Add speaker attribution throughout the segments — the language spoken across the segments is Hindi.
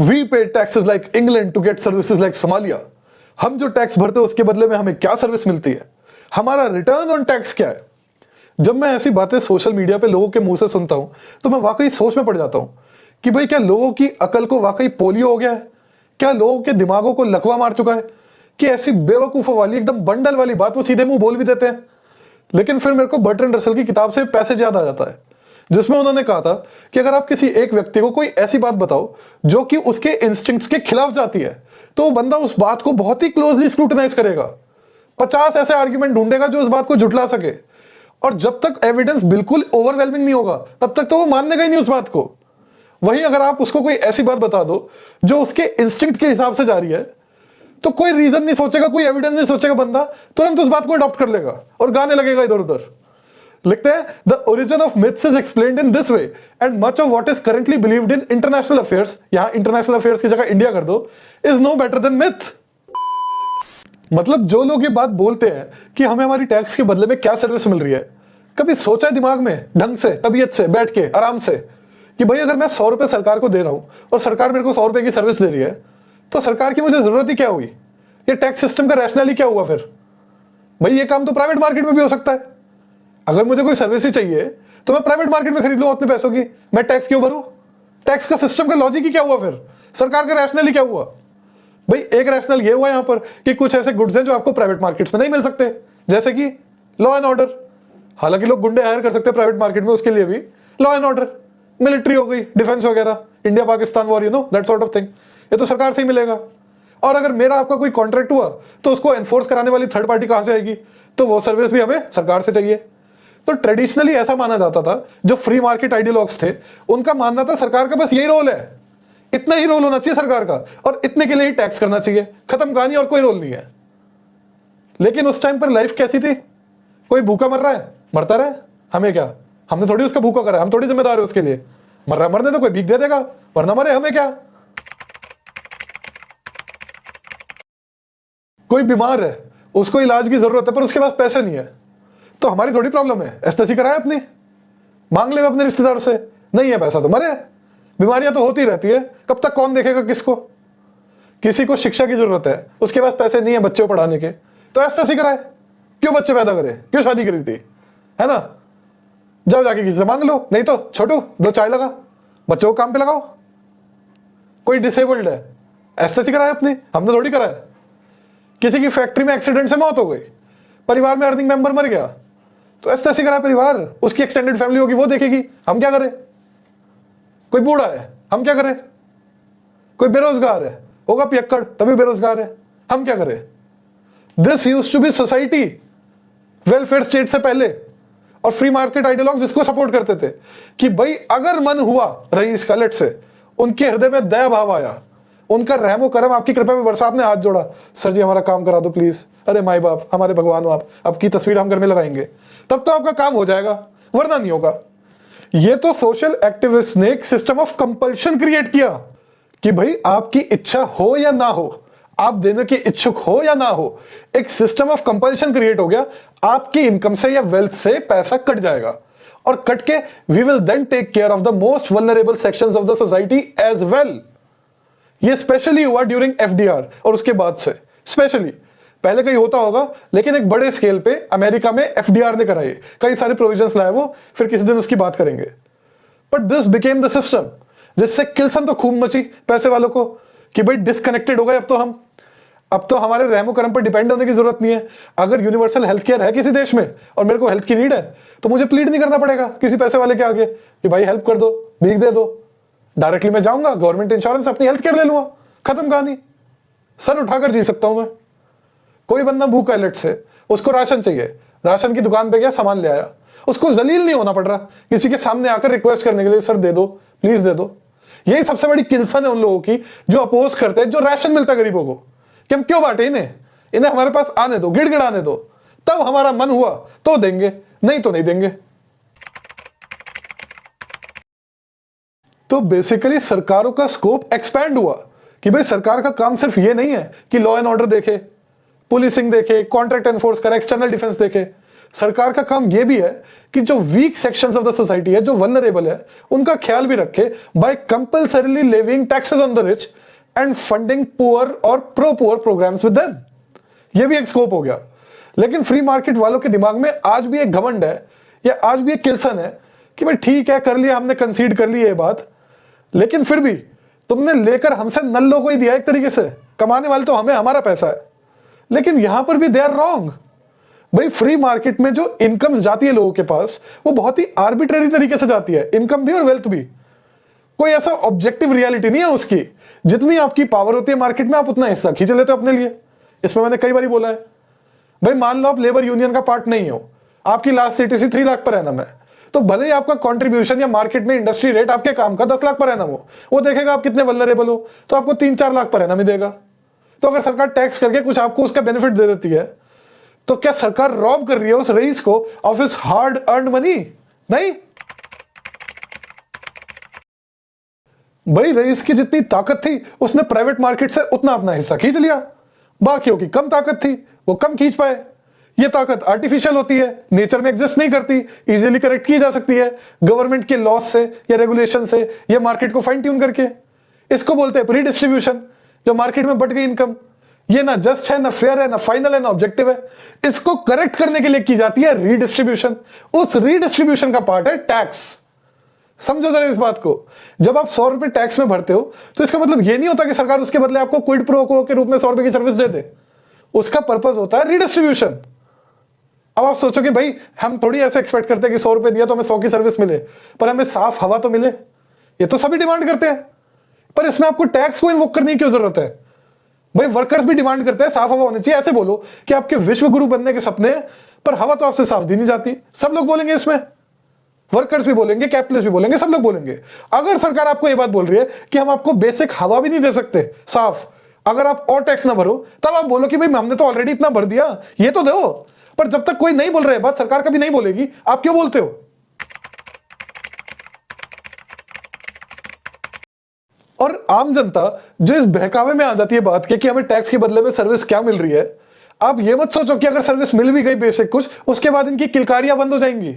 Speaker 1: We pay taxes like England to get services like Somalia. हम जो टैक्स भरते हैं उसके बदले में हमें क्या सर्विस मिलती है, हमारा रिटर्न ऑन टैक्स क्या है। जब मैं ऐसी बातें सोशल मीडिया पे लोगों के मुंह से सुनता हूं तो मैं वाकई सोच में पड़ जाता हूं कि भाई क्या लोगों की अकल को वाकई पोलियो हो गया है, क्या लोगों के दिमागों को लकवा मार चुका है कि ऐसी बेवकूफों वाली एकदम बंडल वाली बात वो सीधे मुंह बोल भी देते हैं। लेकिन फिर मेरे को बर्ट्रैंड रसल की किताब से पैसेज याद आ जाता है जिसमें उन्होंने कहा था कि अगर आप किसी एक व्यक्ति को कोई ऐसी बात बताओ जो कि उसके इंस्टिंक्ट्स के खिलाफ जाती है तो वो बंदा उस बात को बहुत ही क्लोजली स्क्रूटिनाइज करेगा, 50 ऐसे आर्ग्यूमेंट ढूंढेगा जो उस बात को झुठला सके, और जब तक एविडेंस बिल्कुल ओवरवेलमिंग नहीं होगा तब तक तो वो मानने ही नहीं उस बात को। वहीं अगर आप उसको कोई ऐसी बात बता दो जो उसके इंस्टिंक्ट के हिसाब से जा रही है तो कोई रीजन नहीं सोचेगा, कोई एविडेंस नहीं सोचेगा, बंदा तुरंत उस बात को अडॉप्ट कर लेगा और गाने लगेगा इधर उधर। लिखते हैं the origin of myths is explained in this way and much of what is currently believed in international affairs, यहां इंटरनेशनल अफेयर्स की जगह इंडिया कर दो, is no better than myth. मतलब जो लोग ये बात बोलते हैं कि हमें हमारी टैक्स के बदले में क्या सर्विस मिल रही है, कभी सोचा है दिमाग में ढंग से तबीयत से बैठ के आराम से कि भाई अगर मैं 100 रुपए सरकार को दे रहा हूं और सरकार मेरे को 100 रुपए की सर्विस दे रही है तो सरकार की मुझे जरूरत ही क्या हुई, ये टैक्स सिस्टम का रैशनल ही क्या हुआ। फिर भाई ये काम तो प्राइवेट मार्केट में भी हो सकता है। अगर मुझे कोई सर्विस ही चाहिए तो मैं प्राइवेट मार्केट में खरीद लूं उतने पैसों की, मैं टैक्स क्यों भरूं। टैक्स का सिस्टम का लॉजिक ही क्या हुआ, फिर सरकार का रैशनल ही क्या हुआ। भाई एक रैशनल ये हुआ यहां पर कि कुछ ऐसे गुड्स हैं जो आपको प्राइवेट मार्केट्स में नहीं मिल सकते, जैसे कि लॉ एंड ऑर्डर। हालांकि लोग गुंडे हायर कर सकते हैं प्राइवेट मार्केट में, उसके लिए भी लॉ एंड ऑर्डर, मिलिट्री हो गई, डिफेंस वगैरह, India Pakistan war, you know that sort of thing, ये तो सरकार से ही मिलेगा। और अगर मेरा आपका कोई कॉन्ट्रैक्ट हुआ तो उसको एनफोर्स कराने वाली थर्ड पार्टी कहां से आएगी, तो वो सर्विस भी हमें सरकार से चाहिए। तो ट्रेडिशनली ऐसा माना जाता था, जो फ्री मार्केट आइडियोलॉग्स थे उनका मानना था सरकार का बस यही रोल है, इतना ही रोल होना चाहिए सरकार का और इतने के लिए ही टैक्स करना चाहिए, खत्म कहानी, और कोई रोल नहीं है। लेकिन उस टाइम पर लाइफ कैसी थी, कोई भूखा मर रहा है मरता रहे, हमें क्या, हमने थोड़ी उसका भूखा करा है, हम थोड़ी जिम्मेदार है उसके लिए। मर रहा है मरने तो कोई भीख दे देगा, वरना मरे, हमें क्या। कोई बीमार है, उसको इलाज की जरूरत है पर उसके पास पैसे नहीं है, तो हमारी थोड़ी प्रॉब्लम है, एस्थेसी कराए अपनी, मांग ले अपने रिश्तेदार से, नहीं है पैसा तो मरे। बीमारियां तो होती रहती है, कब तक कौन देखेगा किसको। किसी को शिक्षा की जरूरत है, उसके पास पैसे नहीं है बच्चे को पढ़ाने के, तो एस्थेसी कराए, क्यों बच्चे पैदा करे, क्यों शादी करी थी, है ना। जाओ जाके किसी से मांग लो, नहीं तो छोटू 2 चाय लगा, बच्चों को काम पे लगाओ। कोई डिसेबल्ड है, एस्थेसी कराए अपनी, हमने थोड़ी कराया। किसी की फैक्ट्री में एक्सीडेंट से मौत हो गई, परिवार में अर्निंग मेंबर मर गया, तो एस्थेसी कराए परिवार, उसकी एक्सटेंडेड फैमिली होगी वो देखेगी, हम क्या करें। कोई बूढ़ा है, हम क्या करें। कोई बेरोजगार है, होगा पियक्कड़ तभी बेरोजगार है, हम क्या करें। This used to be society, welfare state से पहले, और फ्री मार्केट आइडियोलॉग्स इसको सपोर्ट करते थे कि भाई अगर मन हुआ रईस का, लेट से उनके हृदय में दया भाव आया, उनका रहमो करम आपकी कृपा में बरसा, आपने हाथ जोड़ा, सर जी हमारा काम करा दो प्लीज, अरे माई बाप हमारे भगवान हो आप, आपकी तस्वीर हम घर में लगाएंगे, तब तो आपका काम हो जाएगा, वरना नहीं होगा। ये तो सोशल एक्टिविस्ट ने एक सिस्टम ऑफ कंपल्शन क्रिएट किया कि भाई आपकी इच्छा हो या ना हो, आप देने के इच्छुक हो या ना हो, एक सिस्टम ऑफ कंपल्शन क्रिएट हो गया, आपकी इनकम से या वेल्थ से पैसा कट जाएगा, और कट के we will then take care of the most vulnerable sections of the society as well. ये स्पेशली हुआ ड्यूरिंग एफडीआर और उसके बाद से, स्पेशली पहले कहीं होता होगा लेकिन एक बड़े स्केल पे अमेरिका में एफडीआर ने कराई, कई सारे प्रोविजंस लाए वो, फिर किसी दिन उसकी बात करेंगे। But this became the system जिससे किलसन तो खूब मची पैसे वालों को कि भाई डिस्कनेक्टेड हो गए अब तो हमारे रहमो करम पर डिपेंड होने की जरूरत नहीं है। अगर यूनिवर्सल हेल्थ केयर है किसी देश में और मेरे को हेल्थ की नीड है तो मुझे प्लीड नहीं करना पड़ेगा किसी पैसे वाले के आगे कि भाई हेल्प कर दो, भीख दे दो। डायरेक्टली मैं जाऊंगा गवर्नमेंट इंश्योरेंस अपनी हेल्थ केयर ले लूंगा, खत्म कहानी, सर उठाकर जी सकता हूं मैं। कोई बंदा भूखा है, लेट से उसको राशन चाहिए, राशन की दुकान पे गया, सामान ले आया, उसको जलील नहीं होना पड़ रहा किसी के सामने आकर रिक्वेस्ट करने के लिए, सर दे दो प्लीज दे दो। यही सबसे बड़ी किल्सन है उन लोगों की जो अपोज करते हैं जो राशन मिलता है गरीबों को, कि हम क्यों बांटे इन्हें हमारे पास आने दो, गिड़गिड़ाने दो, तब हमारा मन हुआ तो देंगे, नहीं तो नहीं देंगे। तो बेसिकली सरकारों का स्कोप एक्सपैंड हुआ कि भाई सरकार का काम सिर्फ ये नहीं है कि लॉ एंड ऑर्डर देखे, पुलिसिंग देखे, कॉन्ट्रैक्ट एनफोर्स करे, एक्सटर्नल डिफेंस देखे। सरकार का काम यह भी है कि जो weak sections of the society है, जो वल्नरेबल है, उनका ख्याल भी रखे by compulsorily levying taxes on the rich and funding poor और pro poor programmes with them. यह भी एक स्कोप हो गया। लेकिन फ्री मार्केट वालों के दिमाग में आज भी एक घमंड है, या आज भी एक किल्सन है कि भाई ठीक है, कर लिया हमने, कंसीड कर ली ये बात, लेकिन फिर भी तुमने लेकर हमसे नल्लों को ही दिया एक तरीके से, कमाने वाले तो हमें, हमारा पैसा है। लेकिन यहां पर भी दे आर रॉन्ग। भाई फ्री मार्केट में जो इनकम्स जाती है लोगों के पास, वो बहुत ही आर्बिट्रेरी तरीके से जाती है, इनकम भी और वेल्थ भी। कोई ऐसा ऑब्जेक्टिव रियलिटी नहीं है उसकी। जितनी आपकी पावर होती है मार्केट में, आप उतना हिस्सा खींच लेते हो अपने लिए। इसमें मैंने कई बार बोला है, भाई मान लो आप लेबर यूनियन का पार्ट नहीं हो, आपकी last CTC 3 lakh per annum है, तो भले ही आपका कंट्रीब्यूशन या मार्केट में इंडस्ट्री रेट आपके काम का 10 लाख पर एनम हो, वो देखेगा आप कितने वल्नरेबल हो, तो आपको 3-4 लाख पर एनम ही देगा। तो अगर सरकार टैक्स करके कुछ आपको उसका बेनिफिट दे देती है, तो क्या सरकार रॉब कर रही है उस रईस को of his hard earned money? नहीं। भाई रईस की जितनी ताकत थी, उसने प्राइवेट मार्केट से उतना अपना हिस्सा खींच लिया। बाकियों की कम ताकत थी, वो कम खींच पाए। ये ताकत आर्टिफिशियल होती है, नेचर में एग्जिस्ट नहीं करती, इजीली करेक्ट की जा सकती है गवर्नमेंट के लॉस से या रेगुलेशन से, या मार्केट को फाइन ट्यून करके। इसको बोलते हैं प्री डिस्ट्रीब्यूशन। जो मार्केट में बढ़ गई इनकम, ये ना जस्ट है, ना फेयर है, ना फाइनल है, ना ऑब्जेक्टिव है। इसको करेक्ट करने के लिए की जाती है रीडिस्ट्रीब्यूशन। उस रीडिस्ट्रीब्यूशन का पार्ट है टैक्स। समझो जरा इस बात को। जब आप 100 रुपए टैक्स में भरते हो, तो इसका मतलब ये नहीं होता कि सरकार उसके बदले आपको क्विड प्रो को के रूप में 100 रुपए की सर्विस दे दे। उसका पर्पस होता है रीडिस्ट्रीब्यूशन। अब आप सोचो कि भाई हम थोड़ी ऐसे एक्सपेक्ट करते हैं कि 100 रुपए दिया तो हमें 100 की सर्विस मिले, पर हमें साफ हवा तो मिले। ये तो सभी डिमांड करते हैं, पर इसमें आपको टैक्स को इन्वोक करने की क्यों जरूरत है? भाई वर्कर्स भी डिमांड करते हैं साफ हवा होनी चाहिए। ऐसे बोलो कि आपके विश्व गुरु बनने के सपने, पर हवा तो आपसे साफ दी नहीं जाती। सब लोग बोलेंगे इसमें, वर्कर्स भी बोलेंगे, कैपिटलिस्ट भी बोलेंगे, सब लोग बोलेंगे। अगर सरकार आपको यह बात बोल रही है कि हम आपको बेसिक हवा भी नहीं दे सकते साफ, अगर आप और टैक्स ना भरो, तब आप बोलो कि भाई हमने तो ऑलरेडी इतना भर दिया, ये तो दो। पर जब तक कोई नहीं बोल रहा है बात, सरकार कभी नहीं बोलेगी, आप क्यों बोलते हो? और आम जनता जो इस बहकावे में आ जाती है बात के कि हमें टैक्स के बदले में सर्विस क्या मिल रही है, आप ये मत सोचो कि अगर सर्विस मिल भी गई बेसिक कुछ, उसके बाद इनकी किलकारियां बंद हो जाएंगी।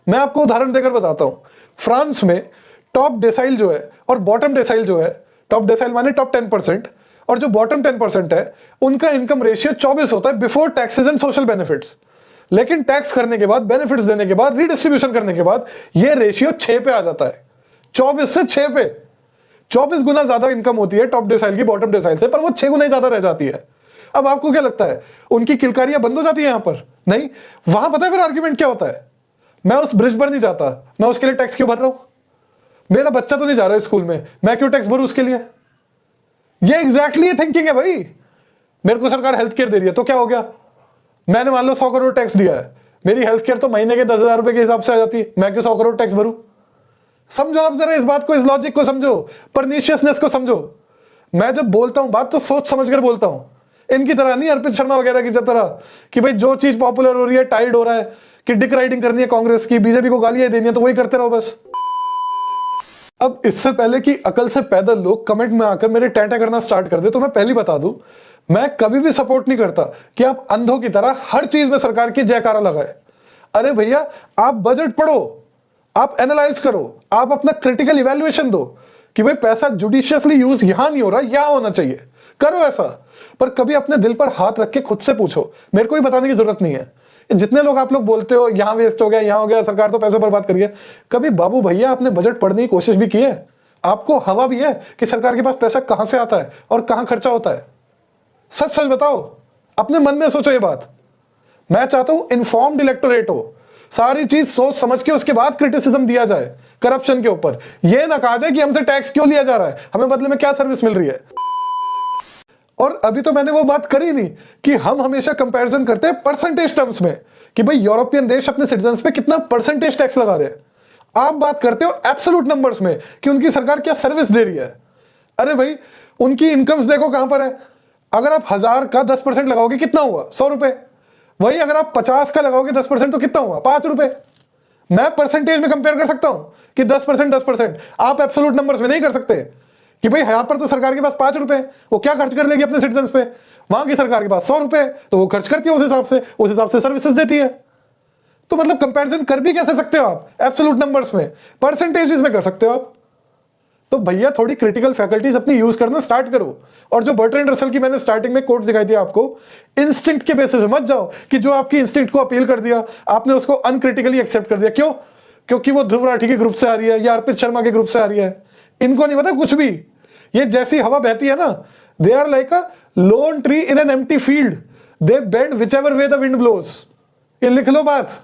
Speaker 1: मैं आपको उदाहरण देकर बताता हूं। फ्रांस में टॉप डेसाइल जो है और बॉटम डेसाइल जो है, टॉप डेसाइल माने टॉप 10%, और जो बॉटम 10% है, उनका इनकम रेशियो 24 होता है before taxes and social benefits. लेकिन टैक्स करने के बाद, बेनिफिट्स देने के बाद, रीडिस्ट्रीब्यूशन करने के बाद ये रेशियो 6 पे आ जाता है। 24 से 6 पे 24 गुना ज्यादा इनकम होती है टॉप डेसाइल की बॉटम डेसाइल से, पर वो 6 गुना ही ज्यादा रह जाती है। अब आपको क्या लगता है उनकी किलकारियां बंद हो जाती है यहां पर? नहीं। वहां पता है फिर आर्ग्यूमेंट क्या होता है? मैं उस ब्रिज पर नहीं जाता, मैं उसके लिए टैक्स क्यों भर रहा हूं? मेरा बच्चा तो नहीं जा रहा है स्कूल में, मैं क्यों टैक्स भरूं उसके लिए? ये एग्जैक्टली थिंकिंग है भाई। मेरे को सरकार हेल्थ केयर दे रही है, तो क्या हो गया? मैंने मान लो 100 करोड़ टैक्स दिया है, मेरी हेल्थ केयर तो महीने के 10,000 रुपए के हिसाब से आ जाती है, मैं क्यों 100 करोड़ टैक्स भरूं? समझो आप जरा इस बात को, इस लॉजिक को समझो, परनिशियसनेस को समझो। मैं जब बोलता हूं बात तो सोच समझ कर बोलता हूं, इनकी तरह नहीं, अर्पित शर्मा वगैरह की तरह कि भाई जो चीज पॉपुलर हो रही है, टाइड हो रहा है, कि डिक राइडिंग करनी है कांग्रेस की, बीजेपी को गालियां देनी है, तो वही करते रहो बस। अब इससे पहले कि अकल से पैदल लोग कमेंट में आकर मेरे टैंटा करना स्टार्ट कर दे, तो मैं पहली बता दूं, मैं कभी भी सपोर्ट नहीं करता कि आप अंधों की तरह हर चीज में सरकार की जयकारा लगाए। अरे भैया, आप बजट पढ़ो, आप एनालाइज करो, आप अपना क्रिटिकल इवैल्यूएशन दो कि भाई पैसा जुडिशियसली यूज यहां नहीं हो रहा, यहां होना चाहिए, करो ऐसा। पर कभी अपने दिल पर हाथ रख के खुद से पूछो, मेरे को ही बताने की जरूरत नहीं है। जितने लोग आप लोग बोलते हो यहां वेस्ट हो गया, यहां हो गया, सरकार तो पैसे बर्बाद करिए, कभी बाबू भैया आपने बजट पढ़ने की कोशिश भी की है? आपको हवा भी है कि सरकार के पास पैसा कहां से आता है और कहां खर्चा होता है? सच सच बताओ, अपने मन में सोचो ये बात। मैं चाहता हूं इन्फॉर्म्ड इलेक्टोरेट हो, सारी चीज सोच समझ के उसके बाद क्रिटिसिज्म दिया जाए करप्शन के ऊपर। यह ना कहा जाए कि हमसे टैक्स क्यों लिया जा रहा है, हमें बदले में क्या सर्विस मिल रही है। और अभी तो मैंने वो बात करी नहीं कि हम हमेशा कंपैरिजन करते हैं परसेंटेज टर्म्स में कि भाई यूरोपियन देश अपने सिटीजन्स पे कितना परसेंटेज टैक्स लगा रहे हैं। आप बात करते हो एब्सोल्यूट नंबर्स में कि उनकी सरकार क्या सर्विस दे रही है। अरे भाई, उनकी इनकम्स देखो कहां पर है। अगर आप 1000 का 10% लगाओगे कितना हुआ? 100 रुपए। वही अगर आप 50 का लगाओगे 10% तो कितना हुआ? 5 रुपए। मैं परसेंटेज में कंपेयर कर सकता हूं कि 10%, 10%। आप एब्सोल्यूट नंबर्स में नहीं कर सकते कि भाई यहां पर तो सरकार के पास 5 रुपए, वो क्या खर्च कर लेगी अपने सिटीजन्स पे। वहां की सरकार के पास 100 रुपए, तो वो खर्च करती है उस हिसाब से सर्विसेज देती है। तो मतलब कंपैरिजन कर भी कैसे सकते हो आप एब्सोल्यूट नंबर्स में, परसेंटेजेस में कर सकते हो आप। तो भैया थोड़ी क्रिटिकल फैकल्टीज अपनी यूज करना स्टार्ट करो। और जो बर्ट्रैंड रसल की मैंने स्टार्टिंग में कोट दिखाई दिया आपको, इंस्टिंक्ट के बेसिस पे मत जाओ कि जो आपकी इंस्टिंक्ट को अपील कर दिया आपने उसको अनक्रिटिकली एक्सेप्ट कर दिया। क्यों? क्योंकि वो ध्रुव राठी के ग्रुप से आ रही है या अर्पित शर्मा के ग्रुप से आ रही है, इनको नहीं पता कुछ भी। ये जैसी हवा बहती है ना, they are like a lone tree in an empty field, they bend whichever way the wind blows. ये लिख लो बात।